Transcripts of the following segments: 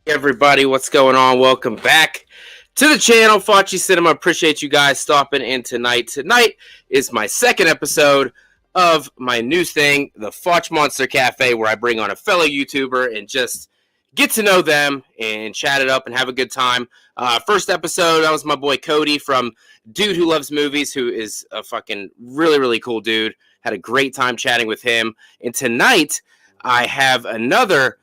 Everybody, what's going on? Welcome back to the channel, Facci Cinema. Appreciate you guys stopping in tonight. Tonight is my second episode of my new thing, the Faccmonster Cafe, where I bring on a fellow YouTuber and just get to know them and chat it up and have a good time. First episode, that was my boy Cody from Dude Who Loves Movies, who is a fucking really cool dude. Had a great time chatting with him. And tonight, I have another,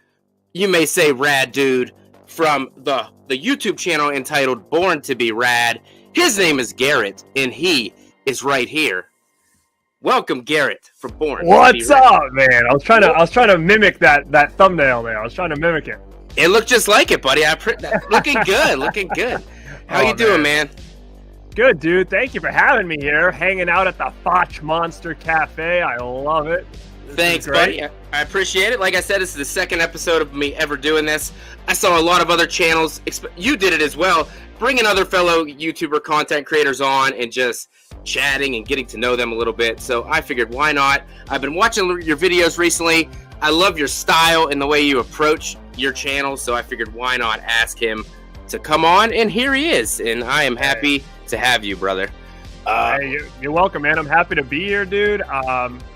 you may say, rad dude from the YouTube channel entitled Born2BeRad. His name is Garrett, and he is right here. Welcome, Garrett, from Born. What's up, man? I was trying to mimic that thumbnail there. I was trying to mimic it. It looked just like it, buddy. Looking good, looking good. How you doing, man? Good, dude. Thank you for having me here, hanging out at the Faccmonster Cafe. I love it. Thanks, buddy. I appreciate it. Like I said, this is the second episode of me ever doing this. I saw a lot of other channels. You did it as well. Bringing other fellow YouTuber content creators on and just chatting and getting to know them a little bit. So I figured, why not? I've been watching your videos recently. I love your style and the way you approach your channel. So I figured, why not ask him to come on? And here he is. And I am happy to have you, brother. Hey, you're welcome, man. I'm happy to be here, dude.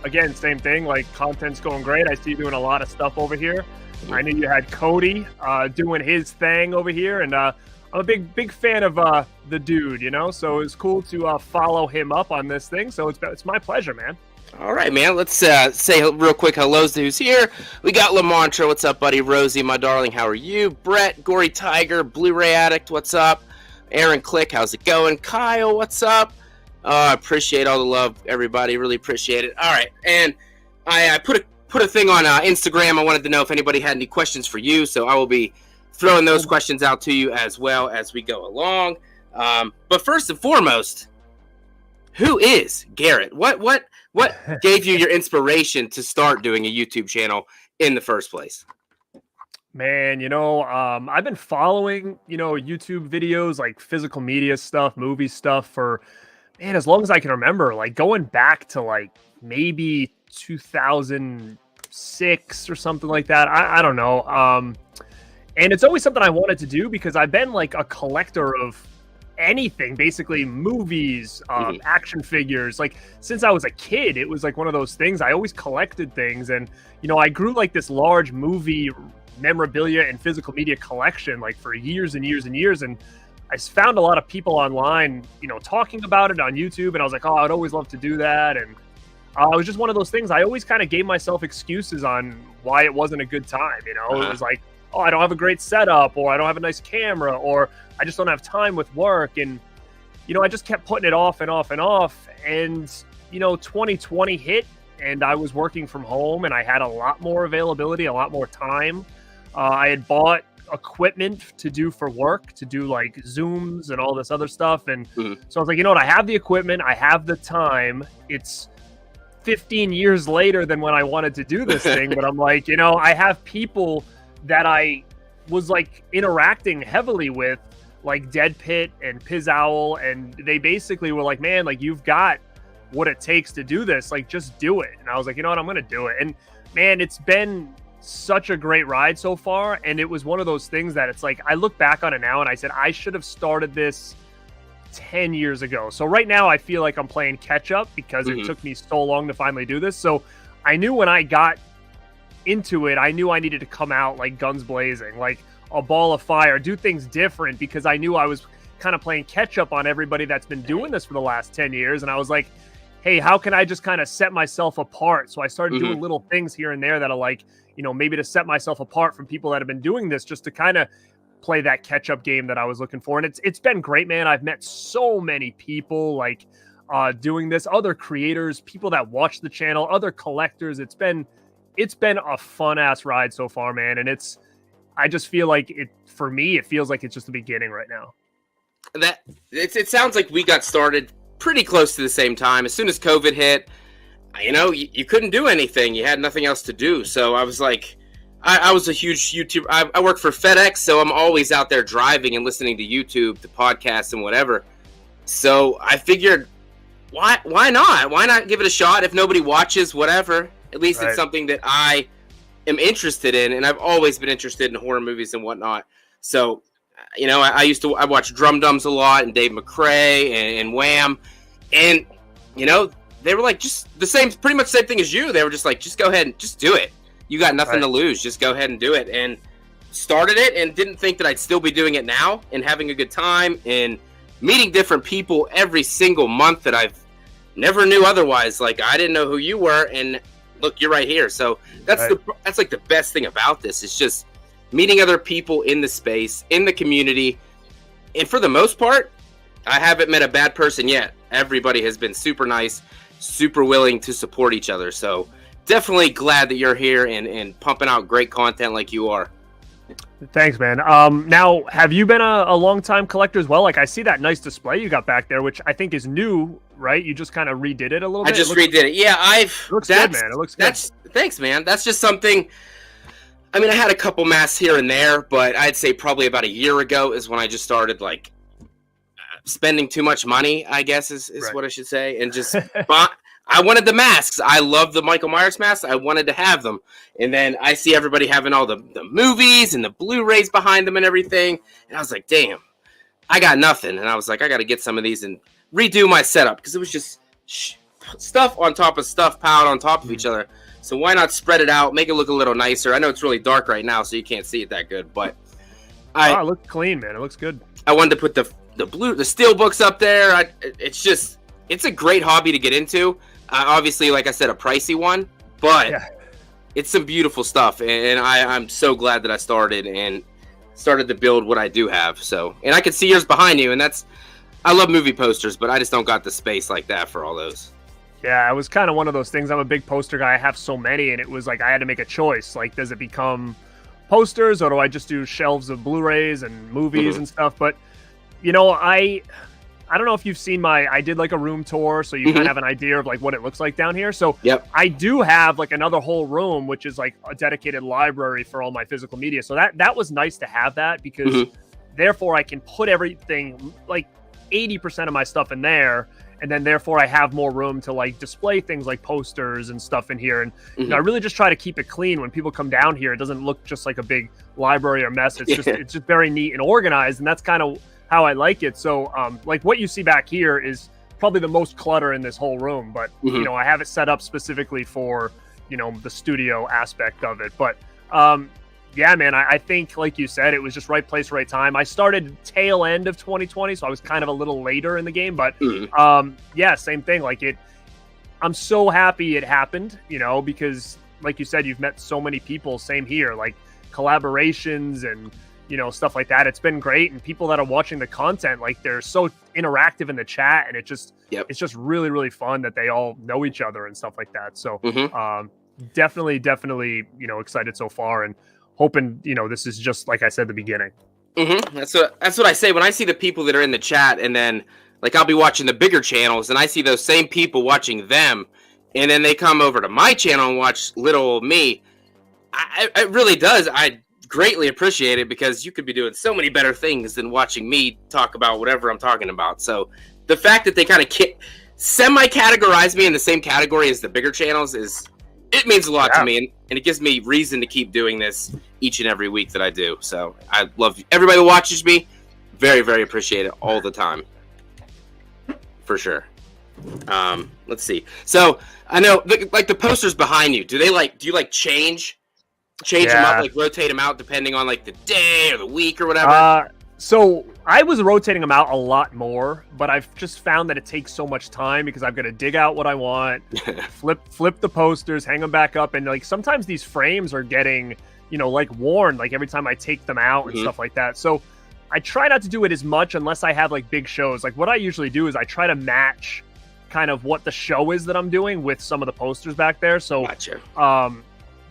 Again, same thing. Like, content's going great. I see you doing a lot of stuff over here. I knew you had Cody doing his thing over here, and I'm a big fan of the dude, you know. So it's cool to follow him up on this thing. So it's my pleasure, man. All right, man. Let's say real quick hellos to who's here. We got Lamontra. What's up, buddy? Rosie, my darling. How are you? Brett, Gory Tiger, Blu-ray Addict. What's up? Aaron Click. How's it going? Kyle. What's up? I appreciate all the love, everybody. Really appreciate it. All right, and I put a thing on Instagram. I wanted to know if anybody had any questions for you, so I will be throwing those questions out to you as well as we go along. But first and foremost, who is Garrett? What gave you your inspiration to start doing a YouTube channel in the first place? Man, you know, I've been following, YouTube videos, like physical media stuff, movie stuff for, man, as long as I can remember, like going back to like maybe 2006 or something like that. I don't know. And it's always something I wanted to do because I've been like a collector of anything, basically movies, action figures. Like since I was a kid, it was like one of those things. I always collected things, and I grew like this large movie memorabilia and physical media collection like for years and years and years. And I found a lot of people online, talking about it on YouTube, and I was like, oh, I'd always love to do that. And it was just one of those things. I always kind of gave myself excuses on why it wasn't a good time. It was like, oh, I don't have a great setup, or I don't have a nice camera, or I just don't have time with work. And, I just kept putting it off and off and off. And, 2020 hit, and I was working from home, and I had a lot more availability, a lot more time. I had bought equipment to do for work, to do like Zooms and all this other stuff. And so I was like, you know what? I have the equipment. I have the time. It's 15 years later than when I wanted to do this thing. But I'm like, I have people that I was like interacting heavily with like Dead Pit and Piz Owl, and they basically were like, man, like you've got what it takes to do this, like just do it. And I was like, you know what, I'm gonna do it. And man, it's been such a great ride so far. And it was one of those things that it's like, I look back on it now and I said, I should have started this 10 years ago. So right now I feel like I'm playing catch up because it took me so long to finally do this. So I knew when I got into it, I knew I needed to come out like guns blazing, like a ball of fire, do things different, because I knew I was kind of playing catch up on everybody that's been doing this for the last 10 years. And I was like, hey, how can I just kind of set myself apart? So I started doing little things here and there that are like, you know, maybe to set myself apart from people that have been doing this, just to kind of play that catch up game that I was looking for. And it's been great, man. I've met so many people like doing this, other creators, people that watch the channel, other collectors. It's been a fun ass ride so far, man. And I just feel like for me, it feels like it's just the beginning right now. It sounds like we got started pretty close to the same time. As soon as COVID hit, you know, you couldn't do anything. You had nothing else to do. So I was like, I was a huge YouTuber. I work for FedEx, so I'm always out there driving and listening to YouTube, to podcasts and whatever. So I figured, why not? Why not give it a shot? If nobody watches, whatever. At least it's something that I am interested in, and I've always been interested in horror movies and whatnot. So, you know, I watched Drum Dums a lot, and Dave McRae and Wham, and you know, they were like just pretty much the same thing as you. They were just like, just go ahead and just do it. You got nothing to lose. Just go ahead and do it. And started it, and didn't think that I'd still be doing it now and having a good time and meeting different people every single month that I've never knew otherwise. Like, I didn't know who you were, and look, you're right here. So that's like the best thing about this. It's just meeting other people in the space, in the community. And for the most part, I haven't met a bad person yet. Everybody has been super nice, super willing to support each other. So definitely glad that you're here and pumping out great content like you are. Thanks, man. Now, have you been a long-time collector as well? Like, I see that nice display you got back there, which I think is new, right? You just kind of redid it a little bit? I just redid it. Yeah, it looks good, man. It looks good. Thanks, man. That's just something... I mean, I had a couple masks here and there, but I'd say probably about a year ago is when I just started, like, spending too much money, I guess is what I should say. And just... I wanted the masks. I love the Michael Myers masks. I wanted to have them. And then I see everybody having all the movies and the Blu-rays behind them and everything. And I was like, damn, I got nothing. And I was like, I got to get some of these and redo my setup, because it was just stuff on top of stuff piled on top of each other. So why not spread it out, make it look a little nicer? I know it's really dark right now, so you can't see it that good. But it looks clean, man. It looks good. I wanted to put the steel books up there. It's a great hobby to get into. Obviously, like I said, a pricey one, but it's some beautiful stuff, and I'm so glad that I started to build what I do have. So, and I can see yours behind you, and I love movie posters, but I just don't got the space like that for all those. Yeah, it was kind of one of those things. I'm a big poster guy. I have so many, and it was like I had to make a choice. Like, does it become posters, or do I just do shelves of Blu-rays and movies and stuff? But, you know, I don't know if you've seen I did like a room tour, so you kind of have an idea of like what it looks like down here. So I do have like another whole room, which is like a dedicated library for all my physical media. So that was nice to have that, because therefore I can put everything, like 80% of my stuff in there. And then therefore I have more room to like display things like posters and stuff in here. And you know, I really just try to keep it clean. When people come down here, it doesn't look just like a big library or mess. It's just very neat and organized. And that's kind of how I like it. So like what you see back here is probably the most clutter in this whole room, but you know, I have it set up specifically for, you know, the studio aspect of it. But yeah, man, I think like you said, it was just right place, right time. I started tail end of 2020, so I was kind of a little later in the game, but yeah, same thing. Like I'm so happy it happened, you know, because like you said, you've met so many people, same here, like collaborations and, you know, stuff like that. It's been great. And people that are watching the content, like they're so interactive in the chat, and it's just really, really fun that they all know each other and stuff like that. So definitely, you know, excited so far, and hoping, you know, this is just, like I said, the beginning. That's what I say when I see the people that are in the chat, and then like I'll be watching the bigger channels and I see those same people watching them, and then they come over to my channel and watch little old me. It really does. greatly appreciate it because you could be doing so many better things than watching me talk about whatever I'm talking about. So the fact that they kind of semi-categorize me in the same category as the bigger channels it means a lot to me, and it gives me reason to keep doing this each and every week that I do. So I love everybody who watches me. Very, very appreciate it all the time. For sure. Let's see. So I know, like the posters behind you. Do you change them up, like rotate them out depending on like the day or the week or whatever? So I was rotating them out a lot more, but I've just found that it takes so much time because I've got to dig out what I want, flip the posters, hang them back up, and like sometimes these frames are getting, like worn, like every time I take them out and stuff like that. So I try not to do it as much unless I have like big shows. Like what I usually do is I try to match kind of what the show is that I'm doing with some of the posters back there. So gotcha.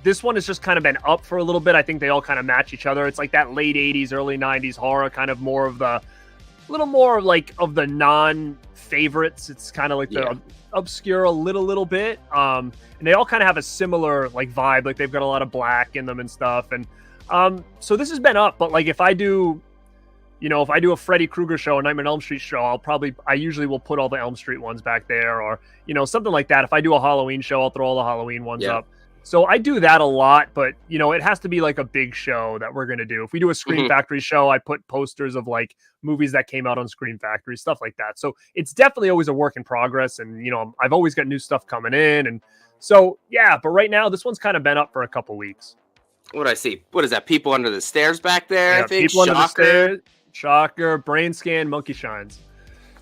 This one has just kind of been up for a little bit. I think they all kind of match each other. It's like that late 80s, early 90s horror, kind of more of the non-favorites. It's kind of like the obscure a little bit. And they all kind of have a similar like vibe. Like they've got a lot of black in them and stuff. And so this has been up. But like if I do a Freddy Krueger show, a Nightmare on Elm Street show, I usually will put all the Elm Street ones back there, or something like that. If I do a Halloween show, I'll throw all the Halloween ones up. So I do that a lot, but it has to be like a big show that we're going to do. If we do a Scream Factory show, I put posters of like movies that came out on Scream Factory, stuff like that. So it's definitely always a work in progress. And, I've always got new stuff coming in. And so, yeah, but right now this one's kind of been up for a couple weeks. What I see? What is that? People under the stairs back there? Yeah, I think people under the stairs. Shocker, Brain Scan, Monkey Shines.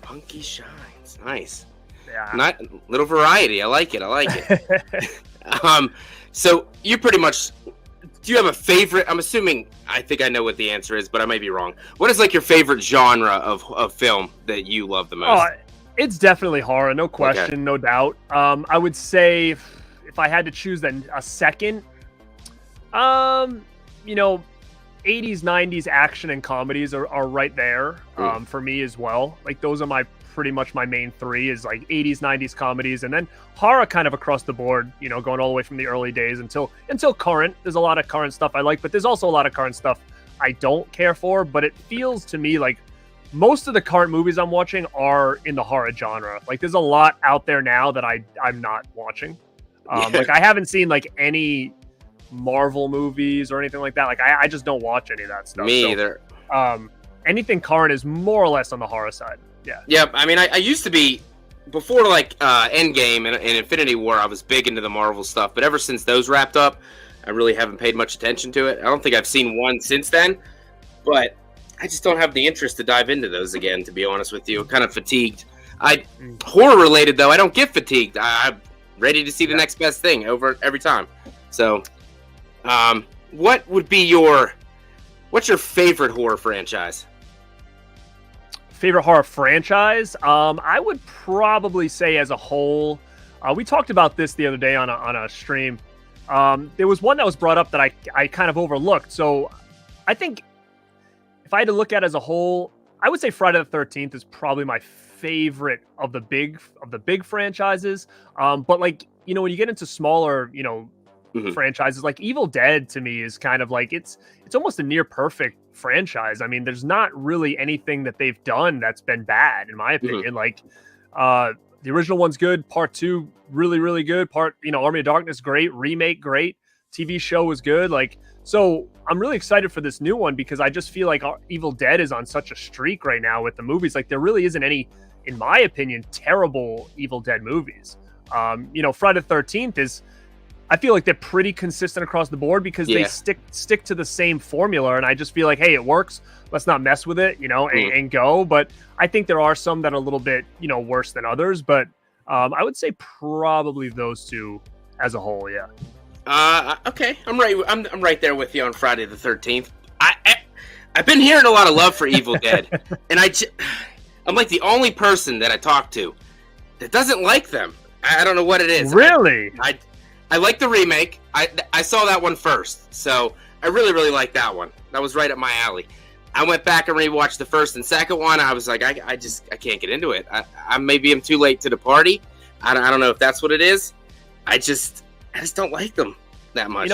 Monkey Shines. Nice. Yeah. Little variety. I like it. So you pretty much, do you have a favorite? I'm assuming, I think I know what the answer is, but I might be wrong. What is like your favorite genre of film that you love the most? It's definitely horror, no question, no doubt. I would say if I had to choose then a second, 80s, 90s action and comedies are right there for me as well. Like those are pretty much my main three is like 80s, 90s comedies, and then horror kind of across the board, going all the way from the early days until current. There's a lot of current stuff I like, but there's also a lot of current stuff I don't care for, but it feels to me like most of the current movies I'm watching are in the horror genre. Like there's a lot out there now that I'm not watching. Like I haven't seen like any Marvel movies or anything like that. Like I just don't watch any of that stuff. Me either. Anything current is more or less on the horror side. Yeah. Yep. I mean, I used to be, before like Endgame and Infinity War, I was big into the Marvel stuff. But ever since those wrapped up, I really haven't paid much attention to it. I don't think I've seen one since then. But I just don't have the interest to dive into those again, to be honest with you. I'm kind of fatigued. Horror related, though, I don't get fatigued. I'm ready to see the next best thing every time. So, what's your favorite horror franchise? Favorite horror franchise? I would probably say as a whole, we talked about this the other day on a stream. There was one that was brought up that I kind of overlooked. So I think if I had to look at it as a whole, I would say Friday the 13th is probably my favorite of the big franchises. But like, when you get into smaller, franchises like Evil Dead, to me is kind of like it's almost a near perfect franchise. I mean, there's not really anything that they've done that's been bad in my opinion. Like the original one's good, part 2 really, really good, Army of Darkness great, remake great, TV show was good. Like, so I'm really excited for this new one because I just feel like Evil Dead is on such a streak right now with the movies. Like there really isn't any, in my opinion, terrible Evil Dead movies. Friday the 13th is, I feel like they're pretty consistent across the board because they stick to the same formula. And I just feel like, hey, it works. Let's not mess with it, and go. But I think there are some that are a little bit, worse than others. But I would say probably those two as a whole. Yeah. Okay. I'm right there with you on Friday the 13th. I've been hearing a lot of love for Evil Dead. And I'm like the only person that I talk to that doesn't like them. I don't know what it is. Really? I like the remake. I saw that one first, so I really, really like that one. That was right up my alley. I went back and rewatched the first and second one. I was like, I can't get into it. I maybe I'm too late to the party. I don't know if that's what it is. I just don't like them that much.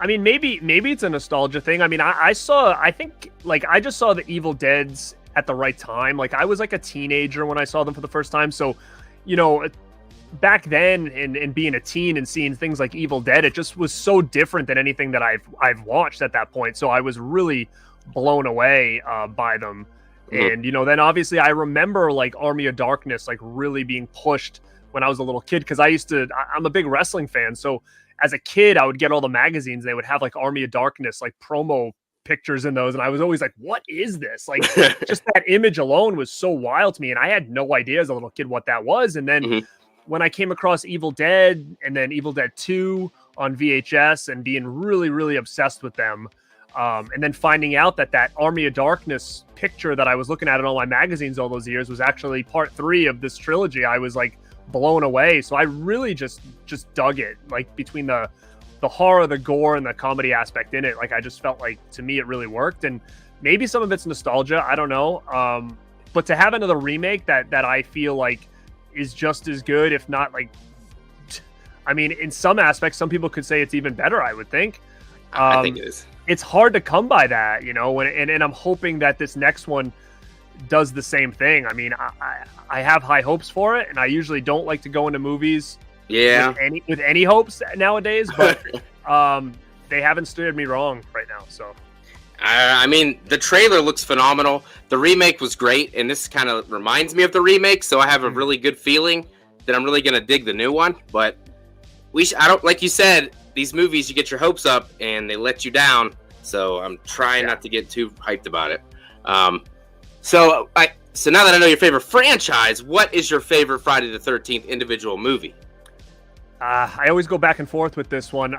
I mean, maybe it's a nostalgia thing. I mean, I think I just saw the Evil Deads at the right time. Like, I was like a teenager when I saw them for the first time. So, you know, back then and being a teen and seeing things like Evil Dead, it just was so different than anything that I've watched at that point. So I was really blown away by them. Mm-hmm. And, you know, then obviously I remember like Army of Darkness, like really being pushed when I was a little kid. Cause I'm a big wrestling fan. So as a kid, I would get all the magazines. They would have like Army of Darkness, like promo pictures in those. And I was always like, what is this? Like just that image alone was so wild to me. And I had no idea as a little kid what that was. And then when I came across Evil Dead and then Evil Dead 2 on VHS and being really, really obsessed with them. And then finding out that Army of Darkness picture that I was looking at in all my magazines all those years was actually part 3 of this trilogy. I was like blown away. So I really just dug it, like between the horror, the gore, and the comedy aspect in it. Like, I just felt like, to me, it really worked. And maybe some of it's nostalgia, I don't know. But to have another remake that I feel like is just as good, if not like, I mean, in some aspects, some people could say it's even better, I would think. I think it is. It's hard to come by that, you know, and I'm hoping that this next one does the same thing. I mean, I have high hopes for it, and I usually don't like to go into movies with any hopes nowadays, but they haven't steered me wrong right now. So, I mean, the trailer looks phenomenal. The remake was great, and this kind of reminds me of the remake, so I have a really good feeling that I'm really going to dig the new one. But I don't, like you said, these movies, you get your hopes up and they let you down. So I'm trying not to get too hyped about it. So now that I know your favorite franchise, what is your favorite Friday the 13th individual movie? I always go back and forth with this one.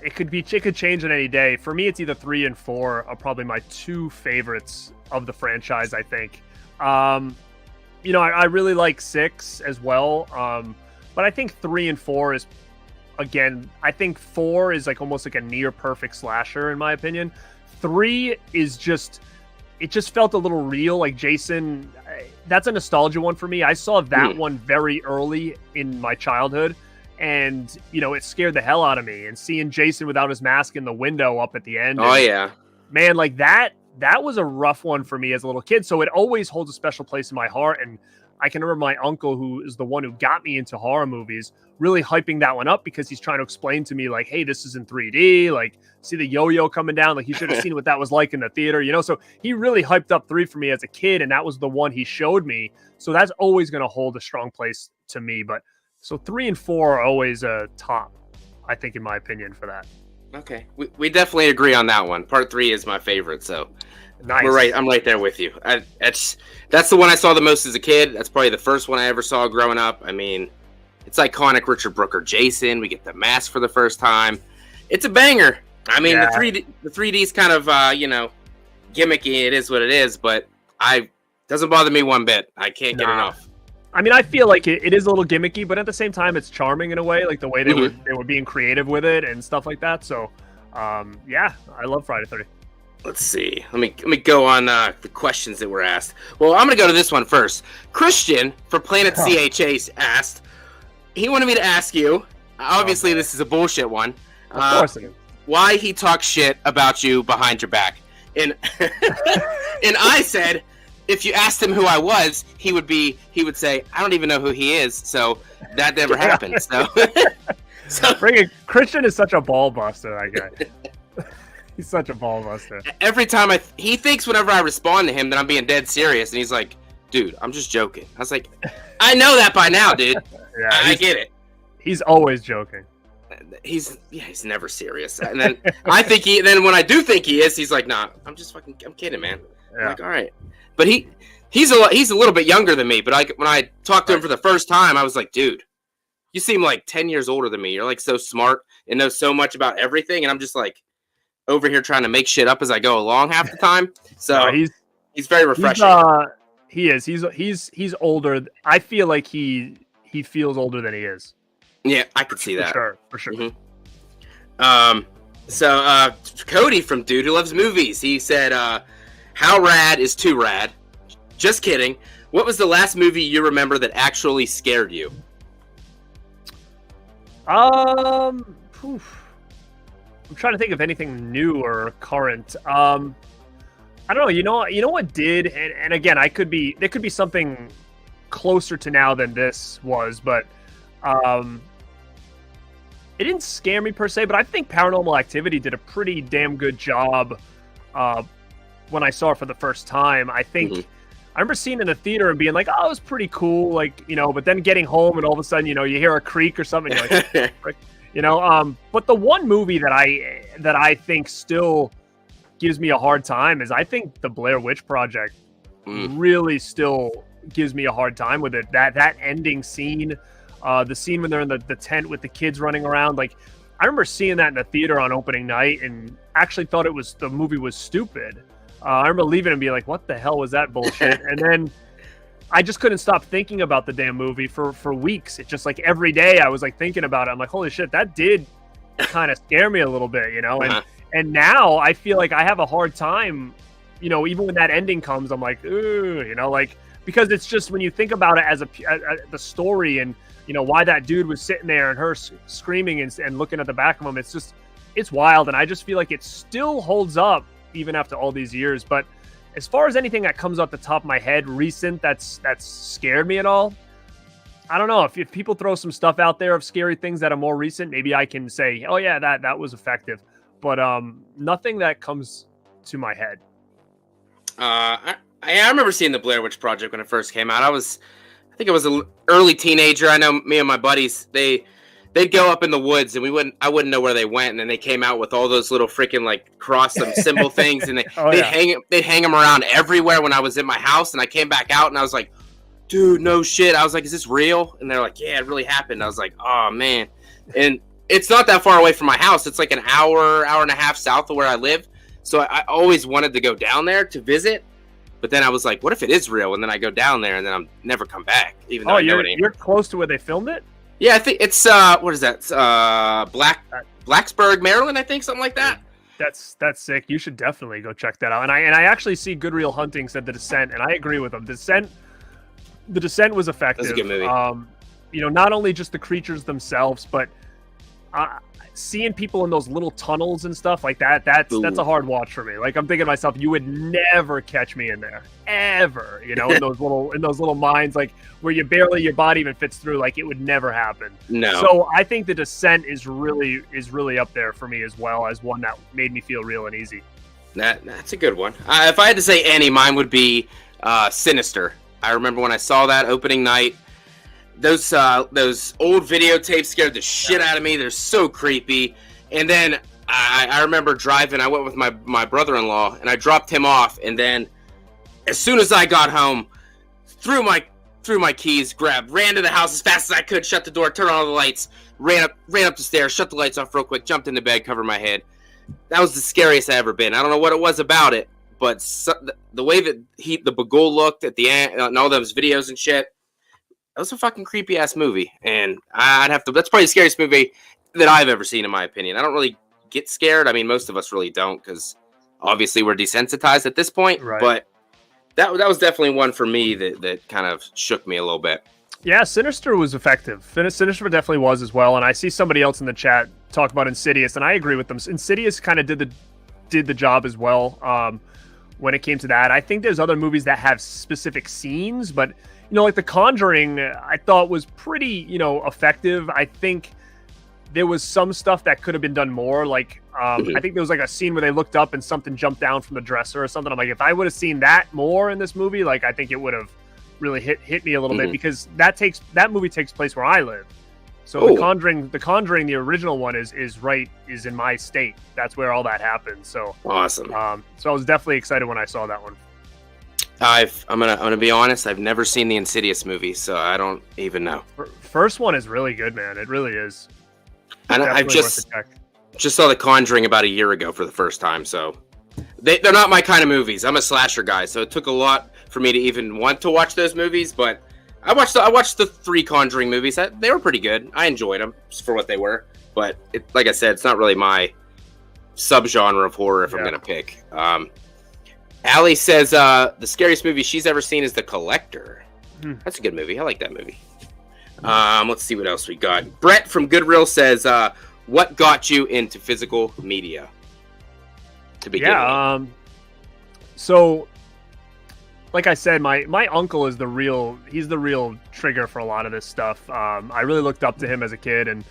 It could change on any day. For me, it's either 3 and 4 are probably my 2 favorites of the franchise, I think. You know, I really like 6 as well. But I think 3 and 4 is, again, I think 4 is like almost like a near perfect slasher in my opinion. 3 is just felt a little real, like Jason. That's a nostalgia one for me. I saw that one very early in my childhood, and you know, it scared the hell out of me. And seeing Jason without his mask in the window up at the end, man, like that was a rough one for me as a little kid. So it always holds a special place in my heart. And I can remember my uncle, who is the one who got me into horror movies, really hyping that one up because he's trying to explain to me, like, hey, this is in 3D, like, see the yo-yo coming down, like, you should have seen what that was like in the theater, you know? So he really hyped up 3 for me as a kid, and that was the one he showed me. So that's always going to hold a strong place to me. But so 3 and 4 are always a top, I think, in my opinion, for that. Okay. We definitely agree on that one. Part 3 is my favorite, so nice. We're right. I'm right there with you. That's the one I saw the most as a kid. That's probably the first one I ever saw growing up. I mean, it's iconic. Richard Brooker, Jason. We get the mask for the first time. It's a banger. I mean, the 3D's kind of gimmicky. It is what it is, but doesn't bother me one bit. I can't get enough. I mean, I feel like it is a little gimmicky, but at the same time, it's charming in a way, like the way they were being creative with it and stuff like that. So, I love Friday 30. Let's see. Let me go on the questions that were asked. Well, I'm going to go to this one first. Christian for Planet CHA asked, he wanted me to ask you, obviously this is a bullshit one. Of course it is. Why he talks shit about you behind your back. And and I said, if you asked him who I was, he would say, I don't even know who he is. So that never happened. So Christian is such a ball buster, that guy. He's such a ball buster. Every time he thinks whenever I respond to him that I'm being dead serious, and he's like, dude, I'm just joking. I was like, I know that by now, dude. Yeah, I get it. He's always joking. He's never serious. And then then when I do think he is, he's like, nah, I'm kidding, man. Yeah. I'm like, all right. But he's a little bit younger than me, but when I talked to him for the first time, I was like, dude, you seem like 10 years older than me. You're like so smart and know so much about everything, and I'm just like over here trying to make shit up as I go along half the time. So he's very refreshing. He is. He's older. I feel like he feels older than he is. Yeah, I could see that. For sure. Mm-hmm. So Cody from Dude Who Loves Movies, he said, how rad is too rad? Just kidding. What was the last movie you remember that actually scared you? I'm trying to think of anything new or current. I don't know. You know what did, and again, there could be something closer to now than this was, but it didn't scare me per se. But I think Paranormal Activity did a pretty damn good job when I saw it for the first time. I think I remember seeing it in the theater and being like, "Oh, it was pretty cool," like, you know. But then getting home and all of a sudden, you know, you hear a creak or something, you're like, frick, you know. But the one movie that I think still gives me a hard time is, I think, the Blair Witch Project really still gives me a hard time with it. That ending scene, the scene when they're in the tent with the kids running around. Like, I remember seeing that in the theater on opening night and actually thought the movie was stupid. I remember leaving and being like, what the hell was that bullshit? And then I just couldn't stop thinking about the damn movie for weeks. It's just like every day I was like thinking about it. I'm like, holy shit, that did kind of scare me a little bit, you know? And now I feel like I have a hard time, you know, even when that ending comes, I'm like, ooh, you know, like, because it's just, when you think about it as the story and, you know, why that dude was sitting there and her screaming and looking at the back of him, it's wild. And I just feel like it still holds up even after all these years. But as far as anything that comes off the top of my head recent that's scared me at all, I don't know. If people throw some stuff out there of scary things that are more recent, maybe I can say, oh yeah, that was effective. But nothing that comes to my head. I remember seeing the Blair Witch Project when it first came out. I think I was an early teenager. I know me and my buddies, they'd go up in the woods and I wouldn't know where they went. And then they came out with all those little freaking like cross them symbol things, and they'd hang them around everywhere when I was in my house. And I came back out and I was like, dude, no shit. I was like, is this real? And they're like, yeah, it really happened. I was like, oh man. And it's not that far away from my house. It's like an hour and a half south of where I live. So I always wanted to go down there to visit. But then I was like, what if it is real? And then I go down there and then I'm never come back. Even though you're close to where they filmed it? Yeah, I think it's what is that? Blacksburg, Maryland, I think, something like that. That's sick. You should definitely go check that out. And I actually see Good Real Hunting said The Descent, and I agree with them. The Descent was effective. That's a good movie. You know, not only just the creatures themselves, but seeing people in those little tunnels and stuff like that's a hard watch for me. Like, I'm thinking to myself, you would never catch me in there, ever. You know, in those little mines, like where your body even fits through. Like, it would never happen. No. So I think The Descent is really up there for me, as well as one that made me feel real and easy. That's a good one. If I had to say any, mine would be Sinister. I remember when I saw that opening night. Those old videotapes scared the shit out of me. They're so creepy. And then I remember driving. I went with my brother-in-law, and I dropped him off. And then as soon as I got home, threw my keys, ran to the house as fast as I could, shut the door, turned on all the lights, ran up the stairs, shut the lights off real quick, jumped into bed, covered my head. That was the scariest I ever been. I don't know what it was about it, but the way that the Bagul looked at the end and all those videos and shit. That was a fucking creepy ass movie, and that's probably the scariest movie that I've ever seen, in my opinion. I don't really get scared. I mean, most of us really don't, because obviously we're desensitized at this point. Right. But that was definitely one for me that kind of shook me a little bit. Yeah, Sinister was effective. Sinister definitely was as well. And I see somebody else in the chat talk about Insidious, and I agree with them. Insidious kind of did the job as well when it came to that. I think there's other movies that have specific scenes, but you know, like The Conjuring, I thought was pretty, you know, effective. I think there was some stuff that could have been done more. Like, I think there was like a scene where they looked up and something jumped down from the dresser or something. I'm like, if I would have seen that more in this movie, like, I think it would have really hit me a little bit, because that movie takes place where I live. So The Conjuring, the original one is in my state. That's where all that happened. So awesome. So I was definitely excited when I saw that one. I'm gonna be honest. I've never seen the Insidious movie, so I don't even know. First one is really good, man. It really is. And I just saw The Conjuring about a year ago for the first time, so they're not my kind of movies. I'm a slasher guy, so it took a lot for me to even want to watch those movies. But I watched the 3 Conjuring movies. They were pretty good. I enjoyed them for what they were. But like I said, it's not really my subgenre of horror if I'm gonna pick. Allie says the scariest movie she's ever seen is The Collector. That's a good movie. I like that movie. Let's see what else we got. Brett from Good Real says, what got you into physical media to begin with? So like I said, my uncle is he's the real trigger for a lot of this stuff. I really looked up to him as a kid, and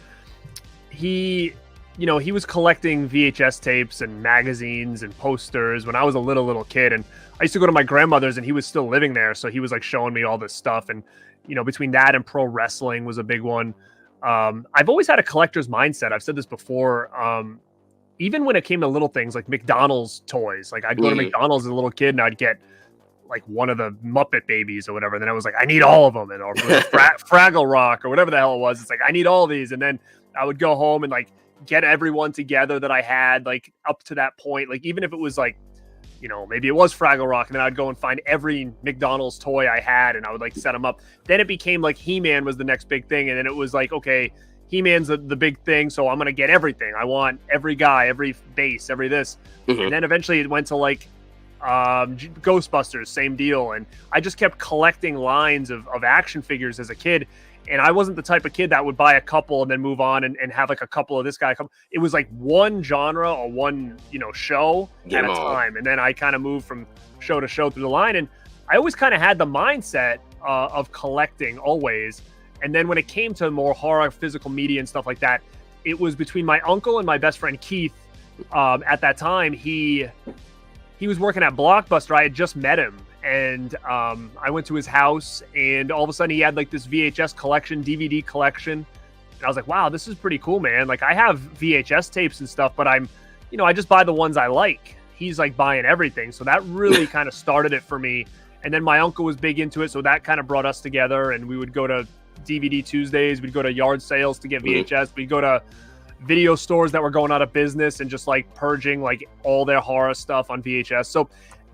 he was collecting VHS tapes and magazines and posters when I was a little kid. And I used to go to my grandmother's, and he was still living there. So he was like showing me all this stuff. And, between that and pro wrestling was a big one. I've always had a collector's mindset. I've said this before. Even when it came to little things like McDonald's toys, like I'd go to McDonald's as a little kid and I'd get like one of the Muppet Babies or whatever. And then I was like, I need all of them. Or Fraggle Rock or whatever the hell it was. It's like, I need all these. And then I would go home and like get everyone together that I had like up to that point. Like, even if it was like, maybe it was Fraggle Rock, and then I'd go and find every McDonald's toy I had and I would like set them up. Then it became like He-Man was the next big thing. And then it was like, okay, He-Man's the big thing. So I'm going to get everything. I want every guy, every base, every this. And then eventually it went to like, Ghostbusters, same deal. And I just kept collecting lines of action figures as a kid. And I wasn't the type of kid that would buy a couple and then move on and have like a couple of this guy. It was like one genre or one, show at a time. And then I kind of moved from show to show through the line. And I always kind of had the mindset of collecting always. And then when it came to more horror, physical media and stuff like that, it was between my uncle and my best friend, Keith. At that time, he was working at Blockbuster. I had just met him. And I went to his house, and all of a sudden he had like this VHS collection, DVD collection. And I was like, wow, this is pretty cool, man. Like, I have VHS tapes and stuff, but I just buy the ones I like. He's like buying everything. So that really kind of started it for me. And then my uncle was big into it. So that kind of brought us together, and we would go to DVD Tuesdays. We'd go to yard sales to get VHS. We'd go to video stores that were going out of business and just like purging like all their horror stuff on VHS. So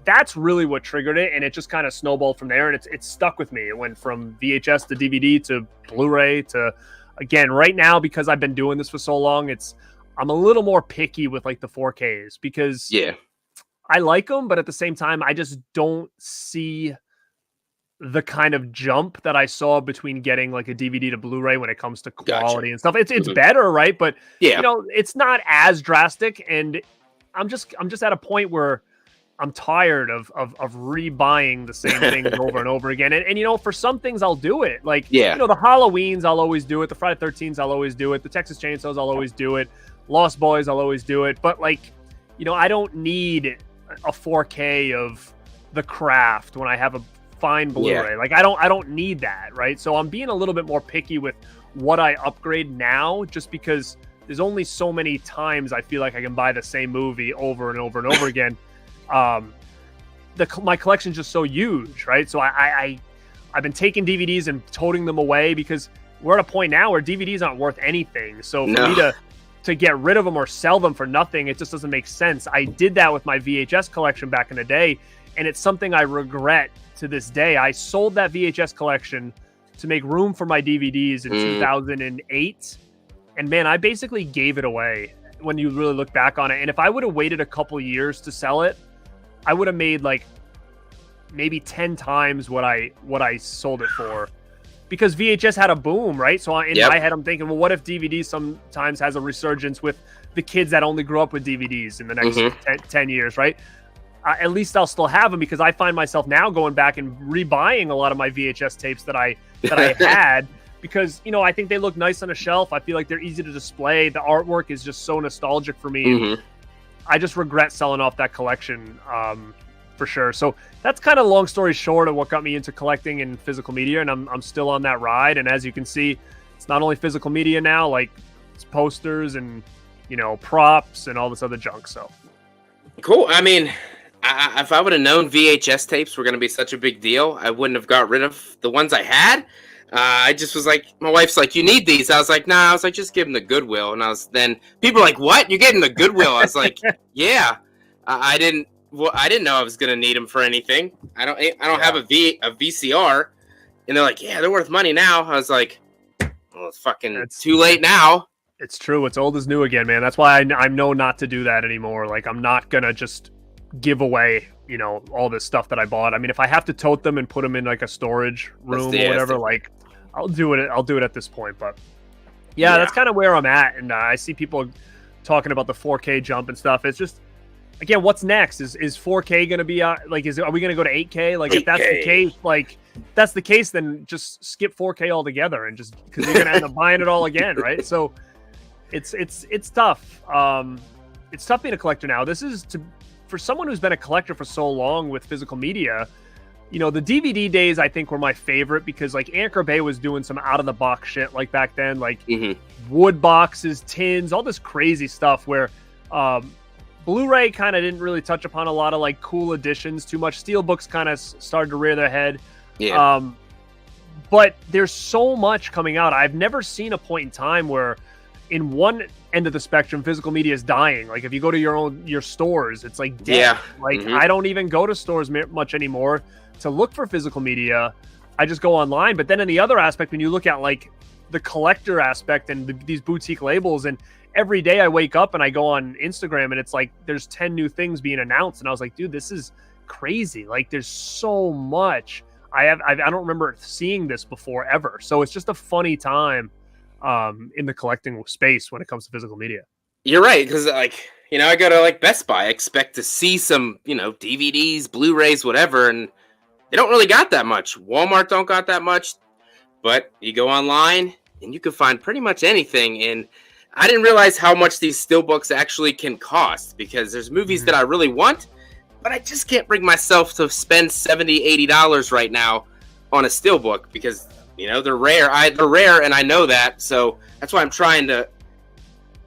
that's really what triggered it, and it just kind of snowballed from there, and it's stuck with me. It went from VHS to DVD to Blu-ray to, again, right now, because I've been doing this for so long, I'm a little more picky with like the 4Ks because I like them, but at the same time, I just don't see the kind of jump that I saw between getting like a DVD to Blu-ray when it comes to quality and stuff. It's better, right? But it's not as drastic, and I'm just at a point where I'm tired of rebuying the same things over and over again. And for some things I'll do it. Like, the Halloweens, I'll always do it. The Friday 13th, I'll always do it. The Texas Chainsaws, I'll always do it. Lost Boys, I'll always do it. But like, I don't need a 4K of The Craft when I have a fine Blu-ray. Like, I don't need that, right? So I'm being a little bit more picky with what I upgrade now, just because there's only so many times I feel like I can buy the same movie over and over and over again. My collection's just so huge, right? So I've been taking DVDs and toting them away because we're at a point now where DVDs aren't worth anything. So for me to get rid of them or sell them for nothing, it just doesn't make sense. I did that with my VHS collection back in the day, and it's something I regret to this day. I sold that VHS collection to make room for my DVDs in 2008, and man, I basically gave it away when you really look back on it. And if I would have waited a couple years to sell it, I would have made like maybe 10 times what I sold it for, because VHS had a boom, right? So in my head, I'm thinking, well, what if DVD sometimes has a resurgence with the kids that only grew up with DVDs in the next 10 years, right? At least I'll still have them, because I find myself now going back and rebuying a lot of my VHS tapes that I had, because, I think they look nice on a shelf. I feel like they're easy to display. The artwork is just so nostalgic for me. I just regret selling off that collection for sure. So that's kind of long story short of what got me into collecting and physical media, and I'm still on that ride. And as you can see, it's not only physical media now, like it's posters and props and all this other junk. So cool. I mean, if I would have known VHS tapes were going to be such a big deal, I wouldn't have got rid of the ones I had. I just was like, my wife's like, you need these. I was like, nah. I was like, just give them the Goodwill. And then people were like, what? You're getting the Goodwill? I was like, yeah. I didn't know I was gonna need them for anything. I don't have a VCR. And they're like, yeah, they're worth money now. I was like, well, it's too late now. It's true. It's old as new again, man. That's why I know not to do that anymore. Like, I'm not gonna just give away all this stuff that I bought. I mean, if I have to tote them and put them in like a storage room or whatever, like I'll do it at this point. But Yeah, that's kind of where I'm at, and I see people talking about the 4K jump and stuff. It's just, again, what's next? Is 4K going to be are we going to go to 8K? Like, 8K. If that's the case, then just skip 4K altogether, and just because you're going to end up buying it all again, right? So it's tough. It's tough being a collector now. This is for someone who's been a collector for so long with physical media. The DVD days, I think, were my favorite because, like, Anchor Bay was doing some out-of-the-box shit, like, back then, like wood boxes, tins, all this crazy stuff where Blu-ray kind of didn't really touch upon a lot of, like, cool editions too much. Steelbooks kind of started to rear their head. Yeah. But there's so much coming out. I've never seen a point in time where in one end of the spectrum, physical media is dying. Like, if you go to your stores, it's like dead. Yeah. Like, I don't even go to stores much anymore to look for physical media. I just go online. But then in the other aspect, when you look at, like, the collector aspect and these boutique labels, and every day I wake up and I go on Instagram and it's like there's 10 new things being announced, and I was like, dude, this is crazy. Like, there's so much. I don't remember seeing this before ever. So it's just a funny time in the collecting space when it comes to physical media. You're right, because, like, I go to, like, Best Buy, I expect to see some, DVDs, Blu-rays, whatever, and they don't really got that much. Walmart don't got that much, but you go online and you can find pretty much anything. And I didn't realize how much these steelbooks actually can cost, because there's movies that I really want, but I just can't bring myself to spend $70, $80 right now on a steelbook because, they're rare. They're rare, and I know that. So that's why I'm trying to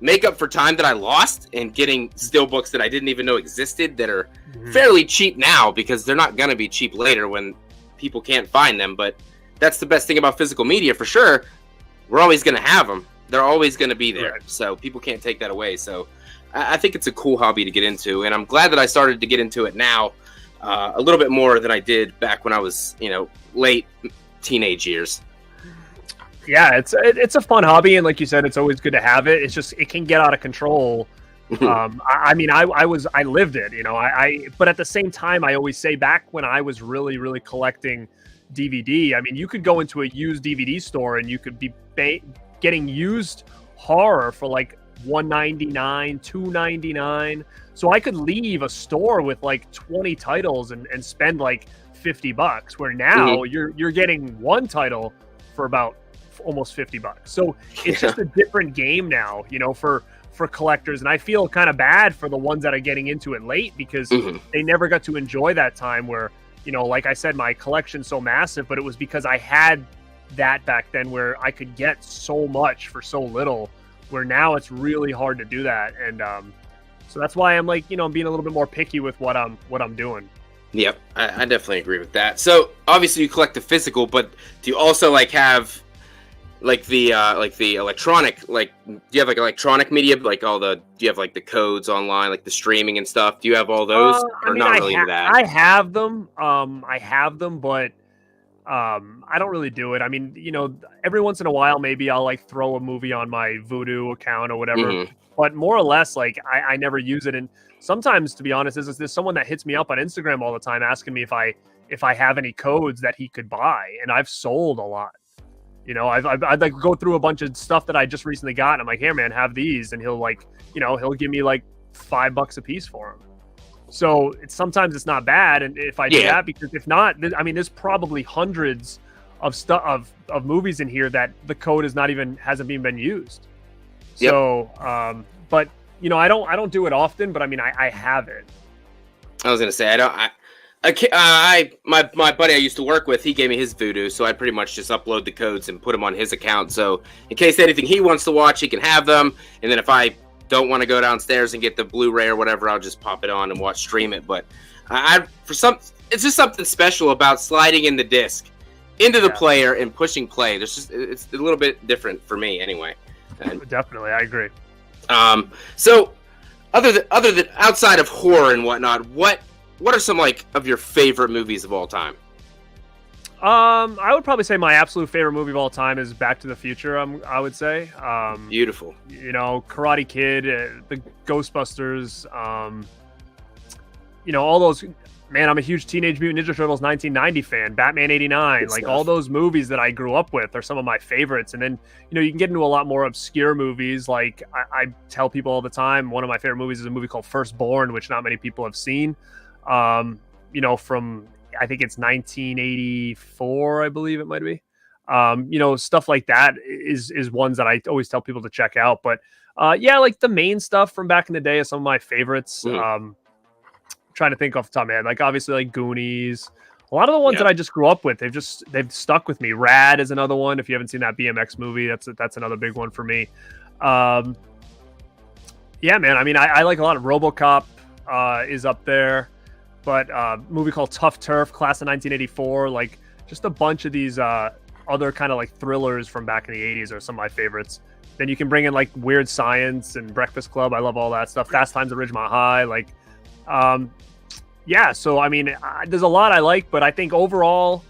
make up for time that I lost and getting steelbooks that I didn't even know existed that are fairly cheap now, because they're not going to be cheap later when people can't find them. But that's the best thing about physical media for sure. We're always going to have them. They're always going to be there. Right. So people can't take that away. So I think it's a cool hobby to get into, and I'm glad that I started to get into it now a little bit more than I did back when I was, late teenage years. Yeah, it's a fun hobby, and like you said, it's always good to have it. It's just, it can get out of control. I lived it, but at the same time, I always say, back when I was really, really collecting DVD, I mean, you could go into a used DVD store and you could be getting used horror for like $1.99, $2.99. So I could leave a store with like 20 titles and spend like $50, where now you're getting one title for about almost $50. So it's just a different game now, for collectors. And I feel kind of bad for the ones that are getting into it late, because they never got to enjoy that time where, like I said, my collection's so massive, but it was because I had that back then where I could get so much for so little, where now it's really hard to do that. And so that's why I'm like, being a little bit more picky with what I'm doing. Yep, I definitely agree with that. So obviously you collect the physical, but do you also like have like the electronic, like, do you have like electronic media, like do you have like the codes online, like the streaming and stuff? Do you have all those, not really into that? I have them, but I don't really do it. I mean, every once in a while, maybe I'll like throw a movie on my Vudu account or whatever, but more or less, like, I never use it. And sometimes, to be honest, there's someone that hits me up on Instagram all the time asking me if I have any codes that he could buy, and I've sold a lot. I'd like go through a bunch of stuff that I just recently got, and I'm like, here, man, have these, and he'll like, he'll give me like $5 a piece for them. So sometimes it's not bad, and if I do that, because if not, I mean, there's probably hundreds of stuff of movies in here that the code hasn't even been used. So, but I don't do it often, but I mean, I have it. I was gonna say my buddy I used to work with, he gave me his Vudu, so I pretty much just upload the codes and put them on his account. So in case anything he wants to watch, he can have them. And then if I don't want to go downstairs and get the Blu-ray or whatever, I'll just pop it on and stream it. But it's just something special about sliding in the disc into the player and pushing play. It's a little bit different for me anyway. And, definitely, I agree. So other than outside of horror and whatnot, what are some like of your favorite movies of all time? I would probably say my absolute favorite movie of all time is Back to the Future. I would say. Beautiful. Karate Kid, the Ghostbusters. All those. Man, I'm a huge Teenage Mutant Ninja Turtles 1990 fan. Batman 89, Good like stuff. all those movies that I grew up with are some of my favorites. And then, you can get into a lot more obscure movies. Like I tell people all the time, one of my favorite movies is a movie called Firstborn, which not many people have seen. From, I think it's 1984, I believe it might be. Stuff like that is ones that I always tell people to check out. But like the main stuff from back in the day is some of my favorites. Trying to think off the top of my head, like obviously like Goonies, a lot of the ones that I just grew up with, they've stuck with me. Rad is another one. If you haven't seen that BMX movie, that's another big one for me. Man, I mean, I like a lot of RoboCop is up there, but movie called Tough Turf, class of 1984, like just a bunch of these other kind of like thrillers from back in the 80s are some of my favorites. Then you can bring in like Weird Science and Breakfast Club. I love all that stuff. Fast Times at Ridgemont High, like so I mean, there's a lot I like, but I think overall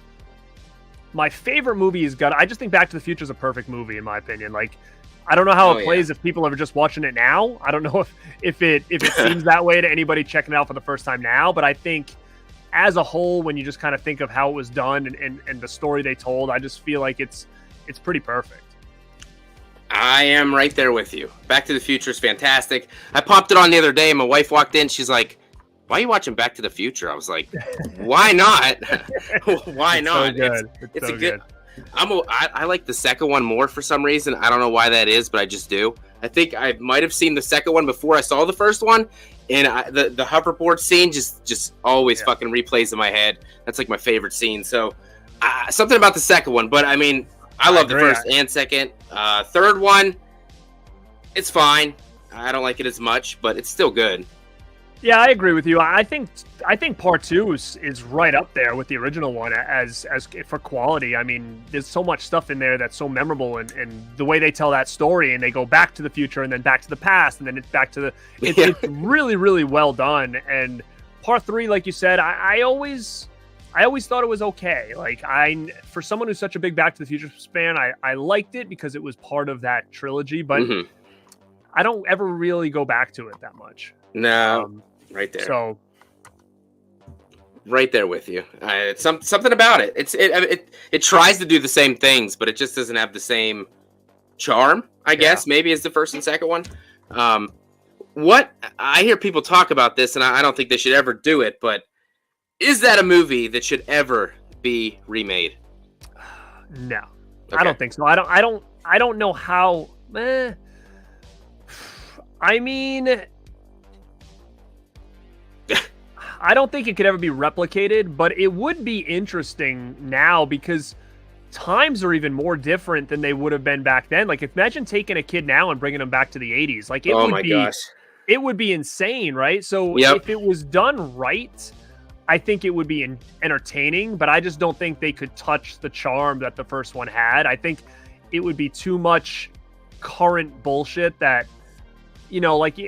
my favorite movie is I just think Back to the Future is a perfect movie in my opinion. Like I don't know how it plays if people are just watching it now. I don't know if it seems that way to anybody checking it out for the first time now, but I think as a whole, when you just kind of think of how it was done and the story they told, I just feel like it's pretty perfect. I am right there with you. Back to the Future is fantastic. I popped it on the other day and my wife walked in. She's like, "Why are you watching Back to the Future?" I was like, "Why not? Why not?" So good. It's a so good. I like the second one more for some reason. I don't know why that is, but I just do. I think I might have seen the second one before I saw the first one, and the hoverboard scene just always fucking replays in my head. That's like my favorite scene. So something about the second one, but I mean, I love the first and second. Third one, it's fine. I don't like it as much, but it's still good. Yeah, I agree with you. I think part two is right up there with the original one as for quality. I mean, there's so much stuff in there that's so memorable, and the way they tell that story, and they go back to the future and then back to the past, and then it's back to the. It's really, really well done. And part three, like you said, I always thought it was okay. Like for someone who's such a big Back to the Future fan, I liked it because it was part of that trilogy, but I don't ever really go back to it that much. No, right there. So, right there with you. It's something about it. It tries to do the same things, but it just doesn't have the same charm, I guess, maybe as the first and second one. What I hear people talk about this, and I don't think they should ever do it, but is that a movie that should ever be remade? No, okay. I don't think so. I don't know how. I mean, I don't think it could ever be replicated, but it would be interesting now because times are even more different than they would have been back then. Like, imagine taking a kid now and bringing them back to the 80s. Like, it would be insane, right? So if it was done right, I think it would be entertaining, but I just don't think they could touch the charm that the first one had. I think it would be too much current bullshit that, like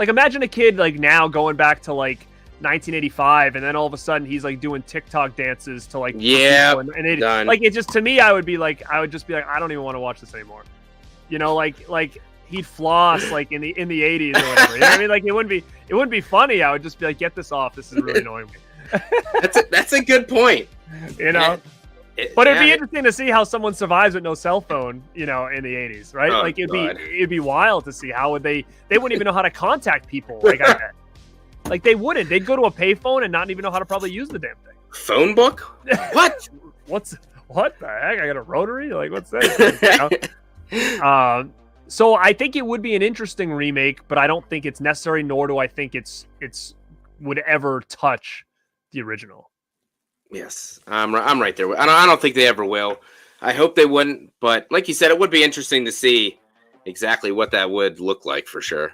imagine a kid like now going back to like 1985, and then all of a sudden he's like doing TikTok dances to like like it just, to me, I would just be like, I don't even want to watch this anymore. Like he'd floss like in the 80s or whatever. You know what I mean? Like it wouldn't be funny. I would just be like, get this off. This is really annoying me. That's a good point. But it'd be interesting to see how someone survives with no cell phone, in the 80s, right? Oh, like it'd be wild to see how they wouldn't even know how to contact people. Like I bet. Like they wouldn't. They'd go to a payphone and not even know how to probably use the damn thing. Phone book? What? What the heck? I got a rotary? Like what's that? So I think it would be an interesting remake, but I don't think it's necessary, nor do I think it's would ever touch the original. Yes, I'm right there. I don't think they ever will. I hope they wouldn't, but like you said, it would be interesting to see exactly what that would look like for sure.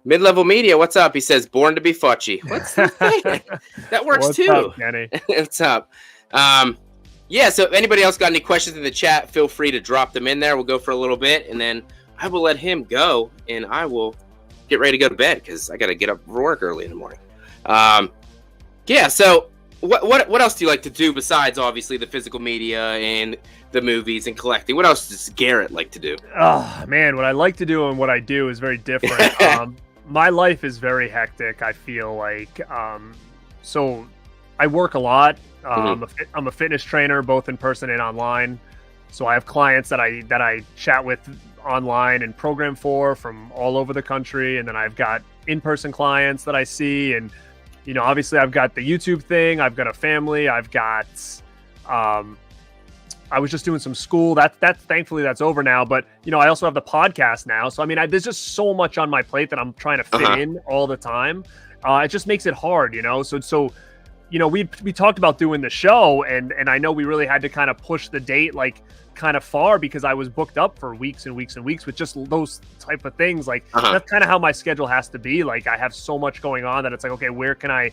Mid-level media, what's up? He says, "Born to be Fucci." What's that works what's too. Up, Kenny? What's up? So if anybody else got any questions in the chat, feel free to drop them in there. We'll go for a little bit, and then I will let him go, and I will get ready to go to bed because I got to get up for work early in the morning. So what else do you like to do besides obviously the physical media and the movies and collecting? What else does Garrett like to do? Oh man, what I like to do and what I do is very different. My life is very hectic. I feel like so I work a lot. I'm a fitness trainer, both in person and online. So I have clients that I chat with online and program for from all over the country, and then I've got in-person clients that I see, and obviously I've got the YouTube thing, I've got a family, I've got I was just doing some school. That's thankfully that's over now, but I also have the podcast now. So I mean, there's just so much on my plate that I'm trying to fit in all the time. It just makes it hard, So we talked about doing the show, and I know we really had to kind of push the date kind of far because I was booked up for weeks and weeks and weeks with just those type of things. That's kind of how my schedule has to be. I have so much going on that it's okay, where can I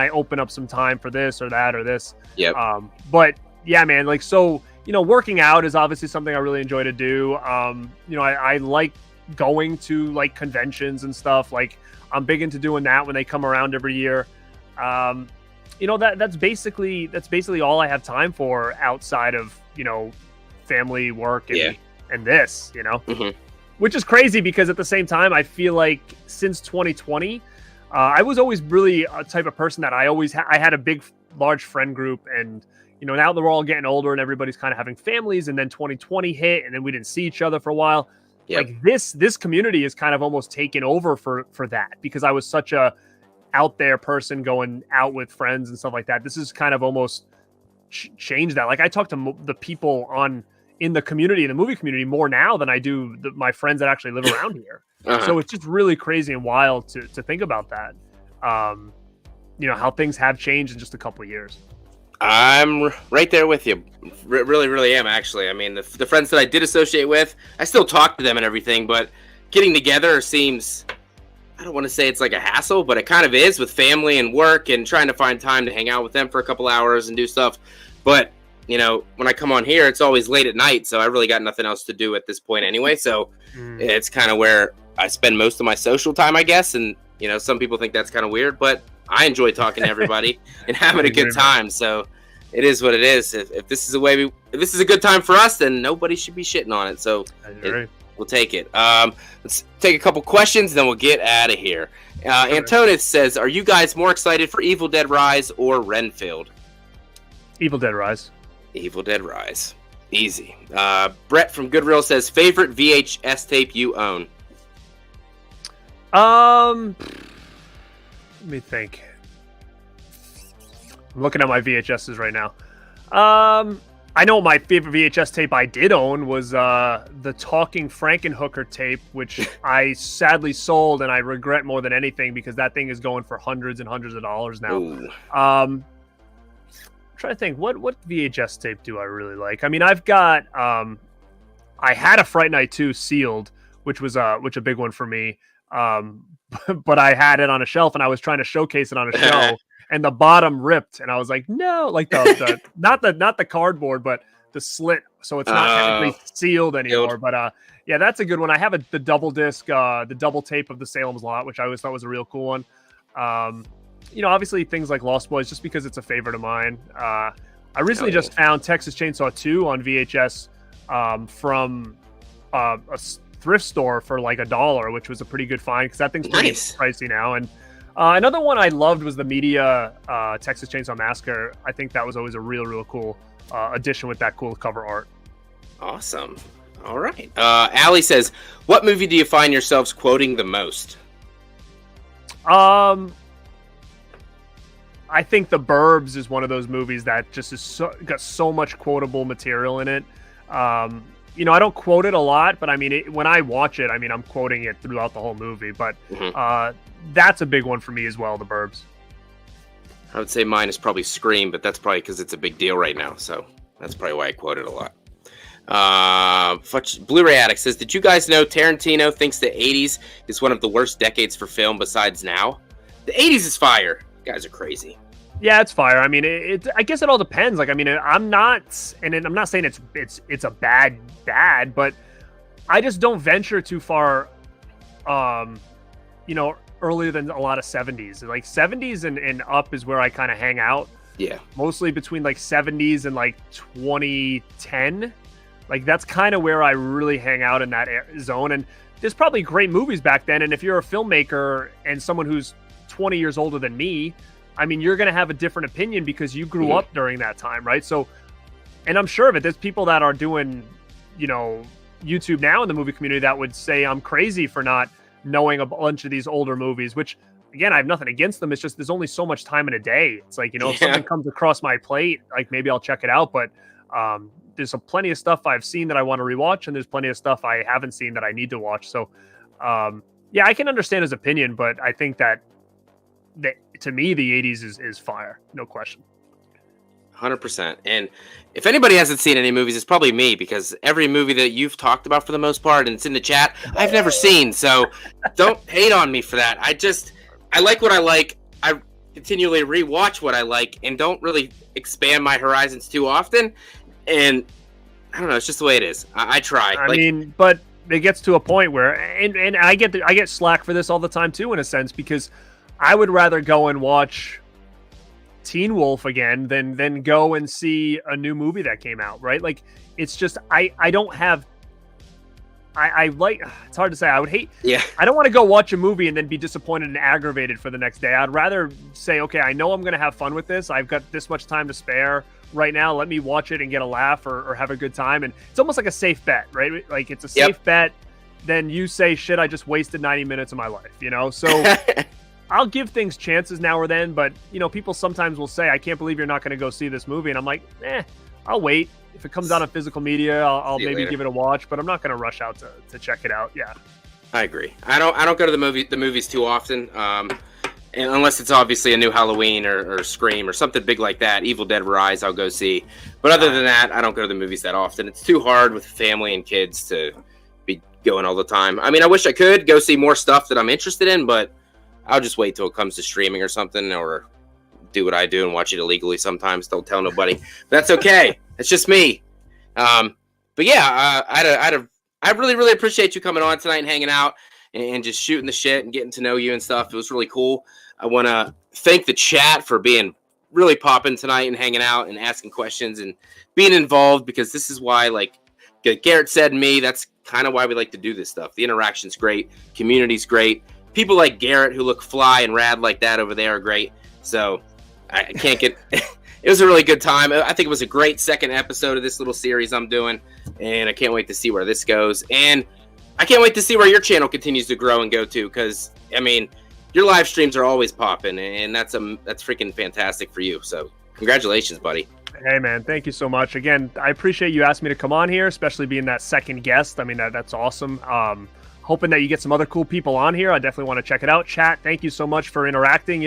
open up some time for this or that or this? Yep. But yeah, man, working out is obviously something I really enjoy to do. I like going to conventions and stuff. I'm big into doing that when they come around every year. That's basically all I have time for outside of, family, work, and this, which is crazy because at the same time, I feel like since 2020, I was always really a type of person that I had a large friend group, and now that we're all getting older and everybody's kind of having families, and then 2020 hit, and then we didn't see each other for a while. Yep. This community is kind of almost taken over for that, because I was such a out there person going out with friends and stuff like that. This is kind of almost changed that. I talk to the people in the community, in the movie community, more now than I do my friends that actually live around here. So it's just really crazy and wild to think about that. How things have changed in just a couple of years. I'm right there with you. Really, really am, actually. I mean, the friends that I did associate with, I still talk to them and everything, but getting together seems, I don't want to say it's a hassle, but it kind of is, with family and work and trying to find time to hang out with them for a couple hours and do stuff. But, when I come on here, it's always late at night, so I really got nothing else to do at this point anyway. So it's kind of where I spend most of my social time, I guess. And, some people think that's kind of weird, but I enjoy talking to everybody and having a good time. So it is what it is. If this is if this is a good time for us, then nobody should be shitting on it. So we'll take it. Let's take a couple questions, then we'll get out of here. Antonis says, are you guys more excited for Evil Dead Rise or Renfield? Evil Dead Rise. Evil Dead Rise. Easy. Brett from Goodreal says, favorite VHS tape you own? Let me think. I'm looking at my VHSs right now. I know my favorite VHS tape I did own was the Talking Frankenhooker tape, which I sadly sold, and I regret more than anything because that thing is going for hundreds and hundreds of dollars now. I'm trying to think, what VHS tape do I really like? I mean, I've got I had a Fright Night 2 sealed, which a big one for me. But I had it on a shelf, and I was trying to showcase it on a show, and the bottom ripped, and I was like, no, the not the cardboard, but the slit, so it's not technically sealed anymore. But yeah, that's a good one. I have the double disc, the double tape of the Salem's Lot, which I always thought was a real cool one. Obviously things like Lost Boys, just because it's a favorite of mine. I recently just found Texas Chainsaw 2 on VHS from a thrift store for $1, which was a pretty good find because that thing's pretty pricey now. And another one I loved was the Media Texas Chainsaw Massacre. I think that was always a real cool addition with that cool cover art. Awesome. All right. Allie says, what movie do you find yourselves quoting the most? I think The Burbs is one of those movies that just got so much quotable material in it. I don't quote it a lot, but I mean, when I watch it, I mean, I'm quoting it throughout the whole movie. But that's a big one for me as well, The Burbs. I would say mine is probably Scream, but that's probably because it's a big deal right now. So that's probably why I quote it a lot. Blu-ray Addict says, did you guys know Tarantino thinks the 80s is one of the worst decades for film besides now? The 80s is fire. You guys are crazy. Yeah, it's fire. I mean, I guess it all depends. Like, I mean, I'm not saying it's a bad, but I just don't venture too far, earlier than a lot of 70s. Like 70s and up is where I kind of hang out. Yeah. Mostly between like 70s and like 2010. Like that's kind of where I really hang out in that zone. And there's probably great movies back then. And if you're a filmmaker and someone who's 20 years older than me, I mean, you're going to have a different opinion because you grew up during that time, right? So, and I'm sure of it. There's people that are doing, you know, YouTube now in the movie community that would say I'm crazy for not knowing a bunch of these older movies, which, again, I have nothing against them. It's just there's only so much time in a day. It's like, you know, if something comes across my plate, like maybe I'll check it out. But there's plenty of stuff I've seen that I want to rewatch, and there's plenty of stuff I haven't seen that I need to watch. So, yeah, I can understand his opinion, but I think that to me, the 80s is fire. No question. 100%. And if anybody hasn't seen any movies, it's probably me, because every movie that you've talked about for the most part, and it's in the chat, I've never seen. So don't hate on me for that. I like what I like. I continually rewatch what I like and don't really expand my horizons too often. And I don't know, it's just the way it is. I try. I mean, but it gets to a point where, and I get slack for this all the time too, in a sense, because I would rather go and watch Teen Wolf again than go and see a new movie that came out, right? Like, it's just I don't have. I like, it's hard to say. I would hate. Yeah. I don't want to go watch a movie and then be disappointed and aggravated for the next day. I'd rather say, okay, I know I'm going to have fun with this. I've got this much time to spare right now. Let me watch it and get a laugh or have a good time. And it's almost like a safe bet, right? Like, it's a safe bet. Then you say, shit, I just wasted 90 minutes of my life, you know? So I'll give things chances now or then. But, you know, people sometimes will say, I can't believe you're not going to go see this movie. And I'm like, I'll wait. If it comes out on physical media, I'll maybe give it a watch, but I'm not going to rush out to check it out. Yeah, I agree. I don't go to the movies too often, and unless it's obviously a new Halloween or Scream or something big like that. Evil Dead Rise, I'll go see. But other than that, I don't go to the movies that often. It's too hard with family and kids to be going all the time. I mean, I wish I could go see more stuff that I'm interested in, but I'll just wait till it comes to streaming or something, or do what I do and watch it illegally sometimes. Don't tell nobody. That's okay. It's just me. But yeah, I really, really appreciate you coming on tonight and hanging out and just shooting the shit and getting to know you and stuff. It was really cool. I want to thank the chat for being really popping tonight and hanging out and asking questions and being involved, because this is why, like Garrett said and me, that's kind of why we like to do this stuff. The interaction's great. Community's great. People like Garrett who look fly and rad like that over there are great. So I can't get... It was a really good time. I think it was a great second episode of this little series I'm doing, and I can't wait to see where this goes. And I can't wait to see where your channel continues to grow and go to, because, I mean, your live streams are always popping, and that's freaking fantastic for you. So congratulations, buddy. Hey, man, thank you so much. Again, I appreciate you asking me to come on here, especially being that second guest. I mean, that's awesome. Hoping that you get some other cool people on here. I definitely want to check it out. Chat, thank you so much for interacting.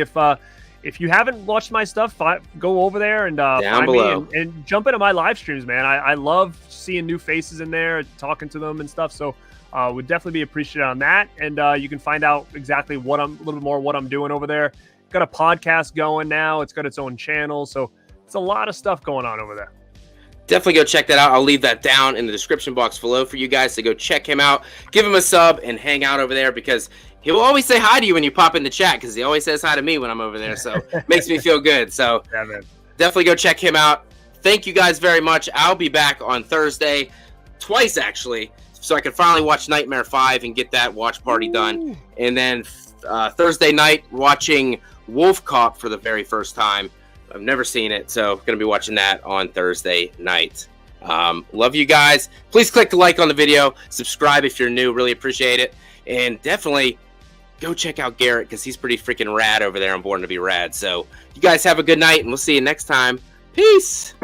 If you haven't watched my stuff, go over there and find below. me and jump into my live streams, man. I love seeing new faces in there, talking to them and stuff. So would definitely be appreciated on that. And you can find out exactly a little bit more what I'm doing over there. Got a podcast going now. It's got its own channel. So it's a lot of stuff going on over there. Definitely go check that out. I'll leave that down in the description box below for you guys to go check him out. Give him a sub and hang out over there, because he will always say hi to you when you pop in the chat, because he always says hi to me when I'm over there. So makes me feel good. So yeah, man. Definitely go check him out. Thank you guys very much. I'll be back on Thursday, twice actually, so I can finally watch Nightmare 5 and get that watch party done. And then Thursday night, watching Wolf Cop for the very first time. I've never seen it, so going to be watching that on Thursday night. Love you guys. Please click the like on the video. Subscribe if you're new. Really appreciate it. And definitely go check out Garrett, because he's pretty freaking rad over there on Born to Be Rad. So you guys have a good night, and we'll see you next time. Peace.